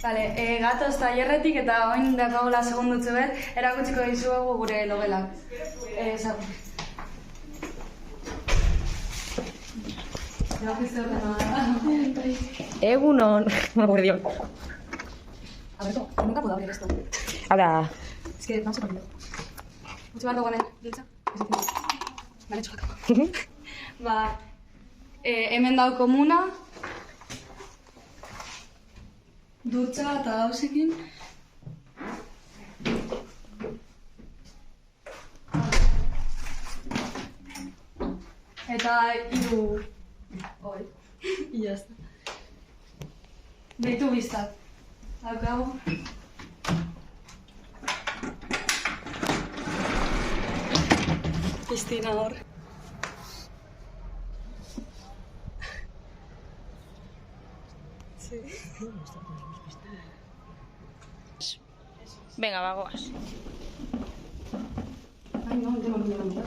Vale, gatoz tailerretik eta oin dakagola segundutze bet, erakutsiko dizuegu gure logelak. Egunon. Guardión. Alberto, nunca puedo abrir esto. Ahora. Es que no se puede. Mucho más dagoen, biltza? Me han hecho la cama. Ba, hemen dau komuna. Dutxa eta hausekin. Eta hiru... Hoi. Y ya está. Beitu biztak. Daukagu. Pistina hor. Sí. Venga, vagoas. Ay, no tengo ni la mitad.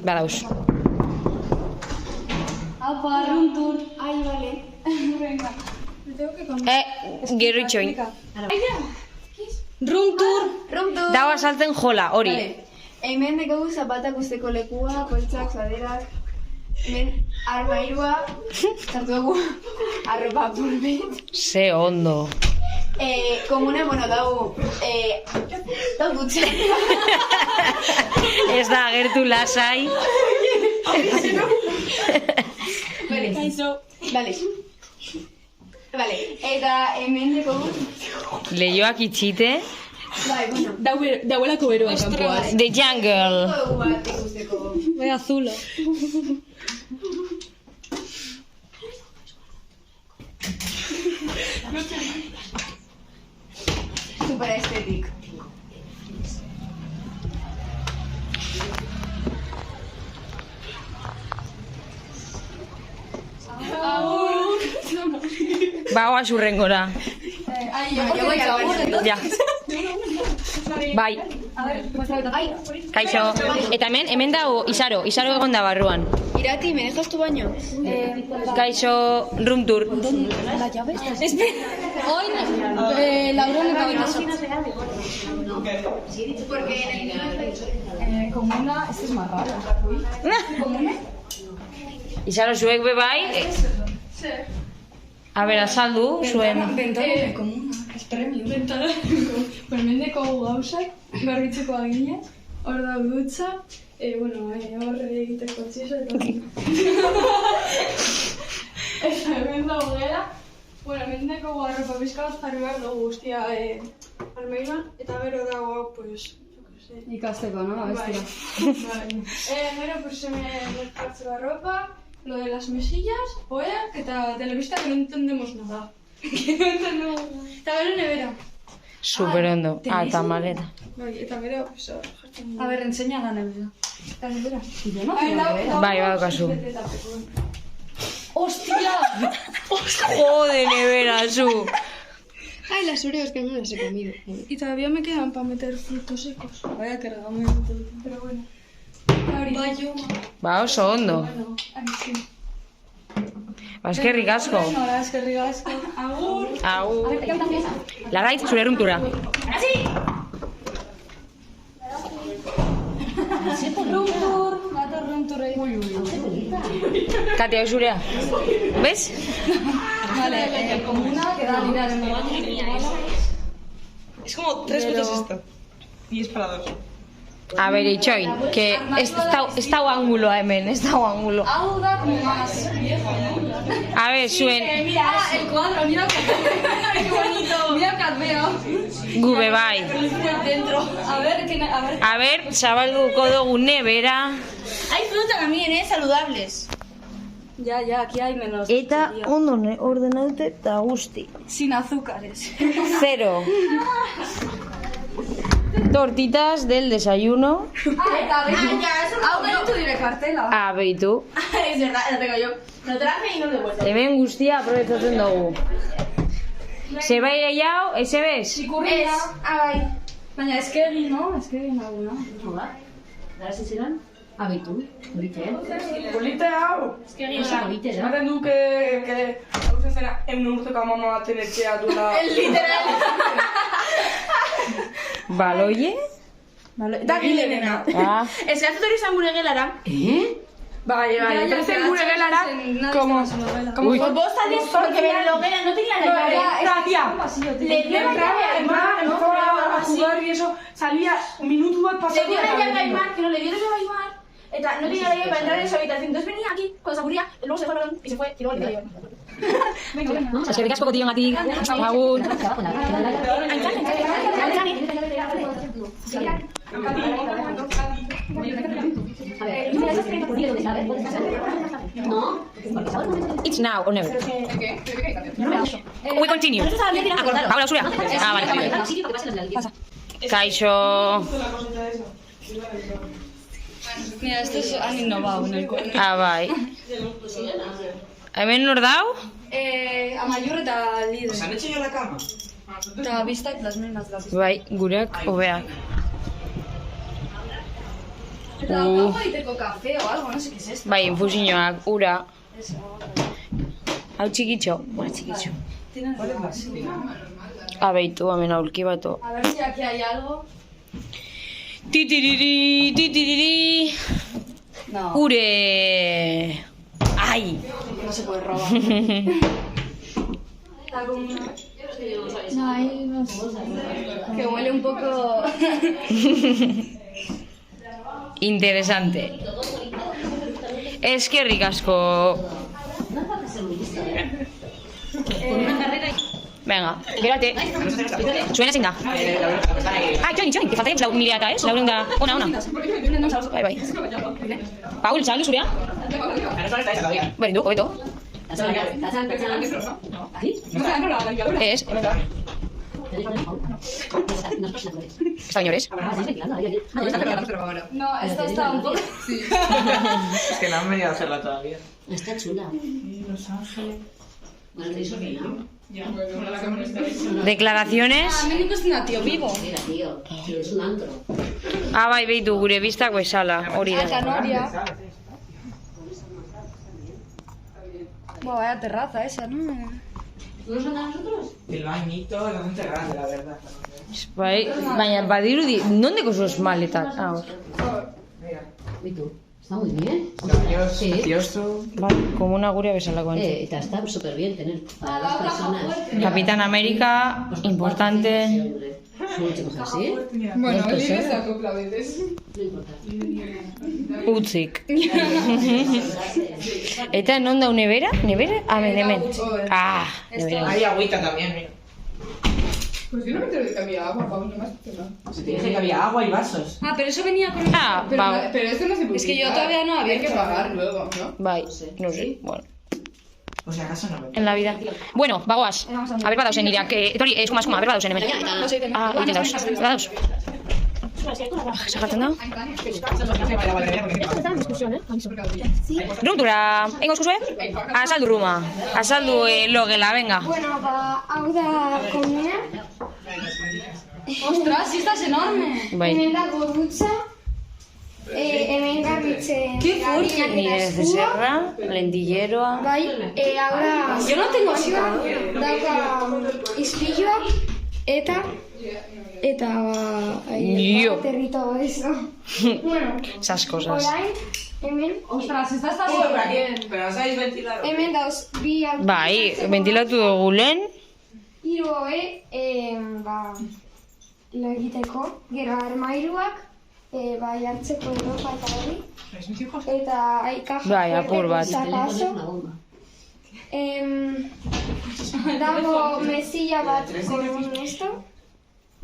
Badauz. Apa, room tour. Ay, vale. Venga. Me tengo que contar. Gero itxoin. Room tour. Dago asaltzen jola, hori. Vale. Hemen dekogu zapatak usteko lekua, poltsak, zaderak. Hemen armairua, sartu dugu arropa pulbet. Ze ondo. Komuna, bueno, dau dutxe. Ez da agertu lasai. Vale, Vale, eta hemen dekogu... Lehioak itxite. Bai, bueno. Dauelako beroa kanpoa. The Jungle. Dekogu bat ikusteko. Bai, azulo. Super estetik. Bagoaz urrengora. Jo voy a ver. Ja. Bai. Kaixo. Eta hemen dago Isaro egon da barruan. Irati, ¿me dejas tu baño? Kaixo, room tour. Hoy, Laurón eta hoy Porque comuna, esto es más raro. ¿Comuna? Isaro zuek be bai. A ber, azaldu, zuen. Ventana comuna, es premio. Ventana Permendeko gauzak, garbitzeko aginez. Hor da dutxa. Bueno, hor egiteko txiso eta... Eta hemen dago gela. Bueno, hemen deko arropa pizka bat jarri behar dugu guztia almeiban. Eta bero dago, pues... Ikasteko, no? Vale. Gero, pues hemen jartzeko arropa, lo de las mesillas, oeak eta telebista que no entendemos nada. Que no entendemos nada. Eta gero nevera. Super ondo. Eta maleta. Bai, eta gero, pues jartzen... A ver, enseña la nevera. La nevera. Yo no Bai, badaukazu. ¡Hostia! Jode, nevera, zu. Ay, las Oreos que no las he comido. Y todavía me quedan para meter frutos secos. Vaya cargamento. Pero bueno. Vaya. Ba, oso ondo. Bueno, aquí sí. Ba, eskerrik asko. Ahora eskerrik asko. Agur. Agur. Larraitz, zure runtura. Runtur. Gato runtur egin. Katia, hau zurea. Bez? Vale, comuna, que da linear en Es como 3 veces esto. Y es para 2. A ber, itxoin, que ez dago anguloa hemen, ez dago angulo. Hau da más viejo, ¿no? A ber, zuen, Mira, el cuadro, mira qué bonito. Mira que veo. gube bai. Dentro. A ver. A ber, zabalduko dugu nevera. Hay fruta también, saludables. Ya, aquí hay menos. Eta ondo ordenaute eta guzti. Sin azúcares. 0. Tortitas del desayuno. Eta hau behitu dire kartela. Ah, beitu. Es verdad, lo tengo yo. Lo traje y no lo he vuelto. Hemen guztia aprobetzatzen dugu. Zerbait gehiago, eze bez? Ikurria. Bai. Baina eskegi, no? Eskegi nago, no? Joda, gara zizeran, abitu, polite, Polite hau. Oso polite da. Ematen du que hau zera baina 100 urteko mama baten etxea duela... Literal. Baloie? Da gilenena. Ah, Ez que hori izan gure gelara. Bai, entonces gure gelara, como vos salís Porque Beloguera no tenía la llave. tía, Le dio la llave a Aymar, ¿no? empezaba a jugar y eso, salía un minuto más Le pasado. dio la llave a Aymar, que no le dio la llave a Aymar. Eta no tenía la llave para entrar en su habitación. Entonces venía aquí, cuando se aburría, luego se dejó el balón y se fue, y luego le dio la llave. eskerrik asko kotillo gatik. Agur. No. It's now or never. We continue. Paula Usuria. Ah, vale. Kaixo. Mira, estos han innovado en el cuerpo. Ah, bai. Hemen nor dau? Amaiur eta líder. ¿Os han hecho ya la cama? Eta biztak las mismas las biztak. Bai, gureak hobeak. Eta daukago egiteko kafe o algo, no sé qué es esto. Bai, infusioak, ura. Hau txikitxo. Bueno, txikitxo. Abeitu, hemen aurki bato. A ver si aquí hay algo. Titiriri, titiriri. No. Ure. Ai. No se puede robar. Está como una... No, ahí no sé. Que huele un poco... Interesante. Eskerrik asko. Venga, espérate. Suena sin da. Ah, Johnny, que faltaria nire eta, ez? Lauren da... Ona. Bai. Paul, saldu zurea? Berindu, hobeto. Ez. Está señores. No, esta está un poco... Es que no han venido a hacerla todavía. Está chula. Los Ángeles. Bueno, te hizo bien, ¿no? Declaraciones. A mí me gusta un tío vivo. Mira, tío, es un antro. Ah, bai, behitu, gure biztak bezala. Hori da. Canoria. Buah, vaya terraza esa, ¿no? ¿No nos mandan a nosotros? El bañito es bastante grande, la verdad. Bai, baina badirudi, nondeko zuz maletak? Ah, hor. Mira. ¿Y tú? Está muy bien. Precioso, Sí. precioso. Bai, komuna gure bezalakoan. Está súper bien tener para dos personas. Capitán América, importante. Sí, hombre. Mucho más así. Bueno, Olivia se acopla a veces. No importa. Utzik. Eta non da nevera? Nevera? Ah, hemen. Ah, nevera. Hay agüita también, mira. Pues yo no me entero de que había agua, Pablo, no me has dicho nada. Se te dije que había agua y vasos. Ah, pero eso venía con... Ah, ba, Pero esto no se puede Es que yo utilizar. todavía no había Hay que hecho. pagar luego, ¿no? bai, no sé, bueno. O si acaso no. En la vida. Bueno, bagoaz. A ber badauzen nireak. Etori, eskuma, a ber badauzen hemen. Ah, egiten dauz. Badauz. Zagartzen da? Ruptura, eingo eskuzue? Azaldu ruma. Azaldu logela, venga. Bueno, hau da komuna, ¡Ostras, sí estás enorme! Bai. hemen da gorputza, hemen garbitzen fuerte! garinak Nire eta eskua, zezerra, lentilleroa. bai, hau da Yo no tengo dauka izpiluak eta Jo. aterrito eso. Bueno, Esas cosas. orain, hemen, ¡Ostras, esta está súper bien! Pero no sabéis ventilar. hemen dauz bi Bai, ventilatu dugu lehen. hiru hobe, lo egiteko, gero armairuak, bai hartzeko Europa eta hori, ¿Sois mis hijos? eta kaja Bai, apur bat. Le pones zapazo, una bomba. dago mesilla bat con esto,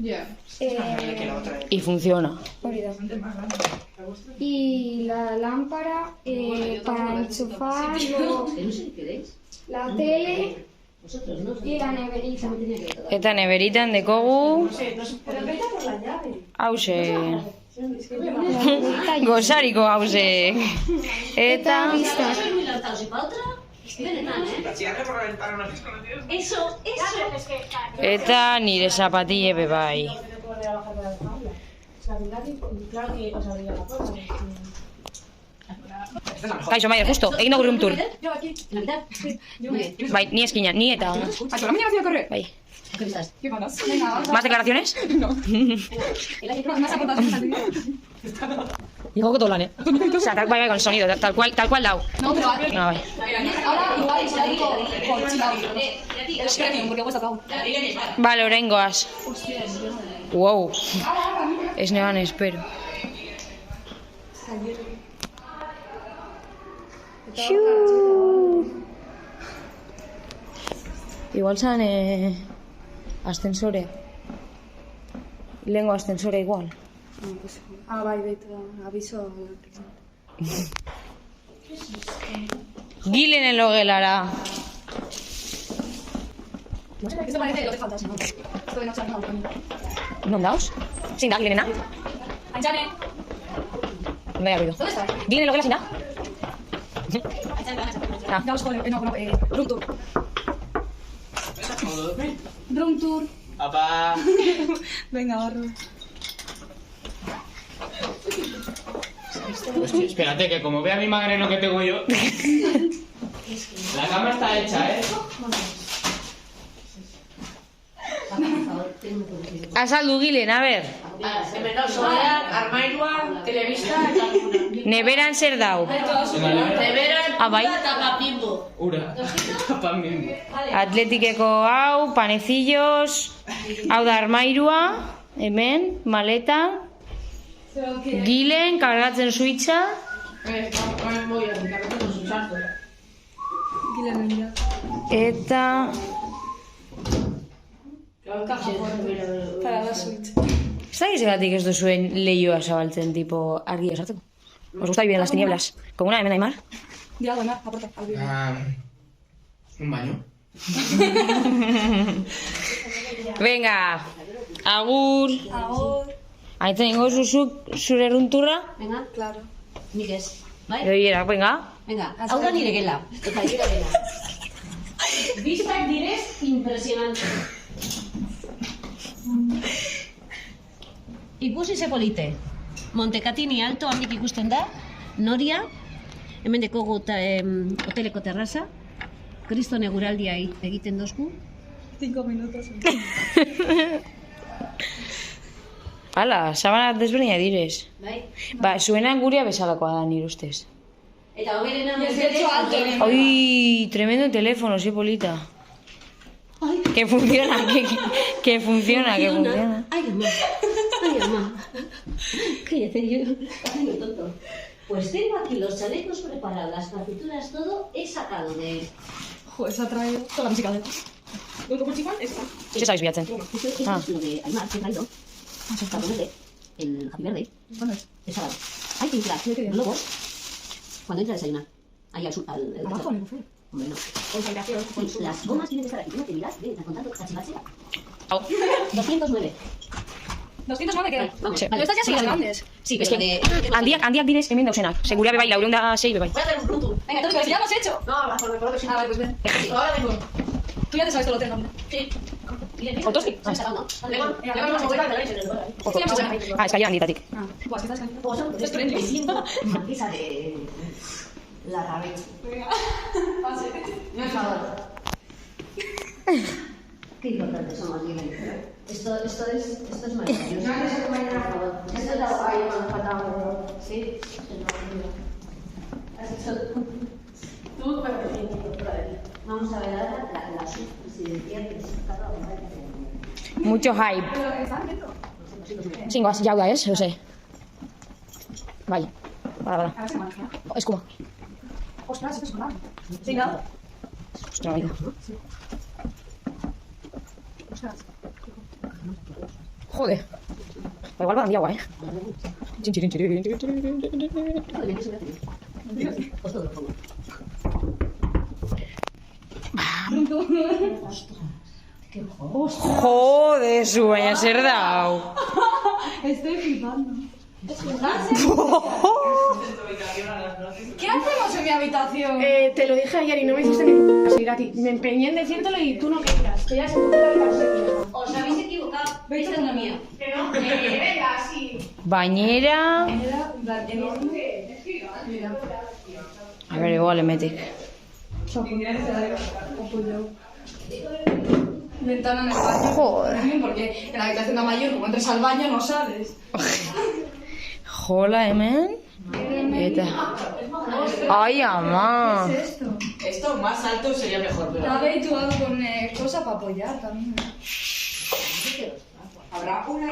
Ya. Que la otra. Y funciona. hori da. Y la lámpara para enchufar, luego Que no sé qué queréis. la tele Vosotros no. y la neverita. Eta neberitan dekogu... Hauze... Gozariko hauze... Eta... Sois muy lanzados y para otra. Benetan, ¿eh? Si hace por reventar unos desconocidos. Eso. Eta nire zapatille be bai. Kaixo, Maider, justo, egin dugu room tour. Yo aquí. ¿En la mitad? Muy bien. Bai, ni eskina, ni eta... Ay, por la mañana voy a correr. Bai. ¿Qué estás? ¿Qué ganas? Venga, vamos. ¿Más declaraciones? Más aportaciones. Digo que todo lan, O sea, bai, con el sonido, tal cual dau. No, pero Ah, bai. ahora igual se digo por chica. Es premium, porque cuesta cabo. Vale, oraingoaz. Wow. Ez neban espero. Xiu. Igual zan ascensorea. Lehengo ascensorea igual. Ah, bai, baitu, aviso. Gilen elogelara. Esto parece lo que falta, ¿no? Esto de no saber nada. Non dauz? Zein da, Gilenena? Anchane, No da ruido. ¿dónde estás? Gilen elogela zein da? Ah. Vamos con room tour. Room tour. Papá. Venga, barro. Hostia, espérate, que como vea mi madre lo que tengo yo. La cama está hecha, ¿eh? Por favor, tengo un poquito. Azaldu Gilen, a ber. Hemen soleak, armairua, telebista eta Neberan zer dau? neberan Ah, bai. Eta papimbo. ura. Papan mismo. Atletikeko hau, panecillos, hau da armairua, hemen, maleta, Gilen, kargatzen suitza, eta... Para la suite. Ez da gizegatik ez duzuen lehioa zabaltzen, tipo, argia sartzeko? Os gusta vivir en las tinieblas. Como una, hemen Aimar. Di algo, Aimar, aporta. Un baño. Venga, agur. Agur. Aitzen ingo zuzuk zure runturra? Venga, Claro. nik ez. Bai? Eroiera, venga. Venga, hau da nire gela. Eta nire gela. Bistak direz impresionante. Ikusi ze polite. Montecatini alto handik ikusten da. Noria. Hemen dekogu hoteleko terraza. Kriston eguraldia egiten dozku. 5 minutos. Hala, sabana desberdina direz. Bai? Ba, zuenan guria bezalakoa da nire ustez. Eta hoberena Techo alto. Ay, tremendo teléfono, sí, Polita. Que funciona, que funciona. Ay, mamá. Ay, mamá. Cállate, yo. Ay, tonto. Pues tengo aquí los chalecos preparados, las partituras, todo he sacado de... Joder, se ha traído toda la música de... ¿Dónde principal? Esta. ¿Qué sabéis, bilatzen? Esto es lo de Aymar, que he traído. Para ponerle el Happy Birthday. ¿Cuándo es? El sábado. Hay que inflar los globos cuando entra a desayunar. Ahí al sur, al Abajo, en el buffet. Hombre, no. Consagración. Y las gomas tienen que estar aquí. Tienen que mirar, ven, contando cachivache. Au. 209. 209 qué? Vamos, Sí. vale. Pero estas ya son las grandes. Sí, Es pero que de... handiak direz hemen dauzenak. Seguria bebai, laurenda sei bebai. Voy a hacer un room tour. Venga, entonces, pero si ya lo has hecho. No, por lo que sí. Ah, vale, pues ven. Ahora vengo. Tú ya te sabes todo el hotel, ¿no? Sí. Otoski? Ah, está, ¿no? Estoy en ahí. Ah, eskaila handitatik. Ah, pues que estás Vosotros Es trendy. Marquesa de la Rabel. Por favor. Qué importante somos, Miguel. Esto es maravilloso. Por favor. Esto es la ahí cuando faltaba. Sí. Has hecho tú, pero vamos a ver ahora la subpresidencia que se acaba de Mucho hype. Zingoaz, jau da, ez? Ose. Bai. Bada. Eskuma. Ostras, esto es grave. Sí, ¿no? Ostra, bai da. Ostras. Jode. Ba, igual badan diagua, Txin. Pues todo lo pongo. Jode, zu, baina zer dau. Estoy flipando. ¿Qué hacemos en mi habitación? Te lo dije ayer y no me hiciste ni seguir a ti. Me empeñé en decírtelo y tú no querías. Te ibas en tu puta habitación. Os habéis equivocado. Esta es la mía. Venga, sí. Bañera. Era, en plan, enorme. Mira. A ver, igual emetik. Ventana en el baño. Joder. Porque en la habitación de mayor, como entres al baño, no sabes. Jola, hemen. Eta. Ai, ama. Esto más alto sería mejor, pero... Está habituado con cosa para apoyar también.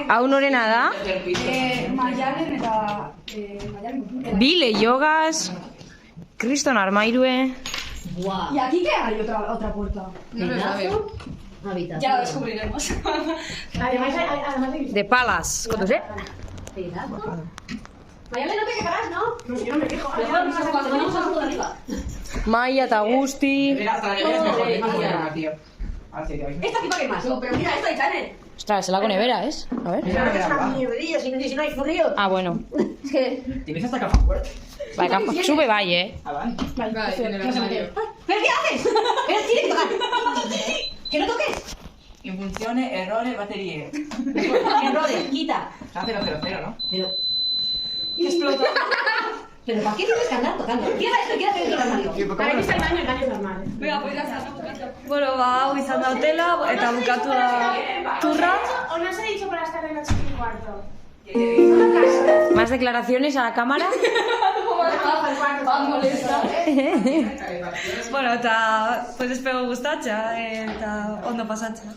Hau norena da? Maialen eta... Maialen. Bi leiogas, kriston armairue. Guau. ¿Y aquí qué hay? Otra puerta. No lo sabemos. Habitación. Ya lo descubriremos. De palas. ¿Cuántos, Pedazo. Mayale, no te quejarás, ¿no? No, si no me quejo. Mejor nos ponemos al mundo de arriba. Maia eta Gusti. Mira, hasta la nevera es mejor, es más buena, tío. Ahora sí, te vais. Esta tipo que más. Pero mira, esto de Chanel. Ostras, la con nevera, ¿es? A ver. Mira, mira, va. Mierdilla, si no hay frío. Ah, bueno. Es que... Tienes hasta café fuerte. Bai, sube bai, Ah, vale. ¿Pero qué haces? Pero tienes que tocar. ¡Que no toques! Infunzione, errore, baterie. Errores, quita. Está 000, ¿no? Pero... explota. ¿Pero para qué tienes que andar tocando? Queda esto y quédate dentro del armario. Para que está el baño es normal. Venga, pues ya está. Bueno, hau izan da hotela, eta bukatu da turra. ¿O no os he dicho para estar en 8 y cuarto? Más declaraciones a la cámara. Bueno, eta pues espero gustatzea, eta ondo pasatzea.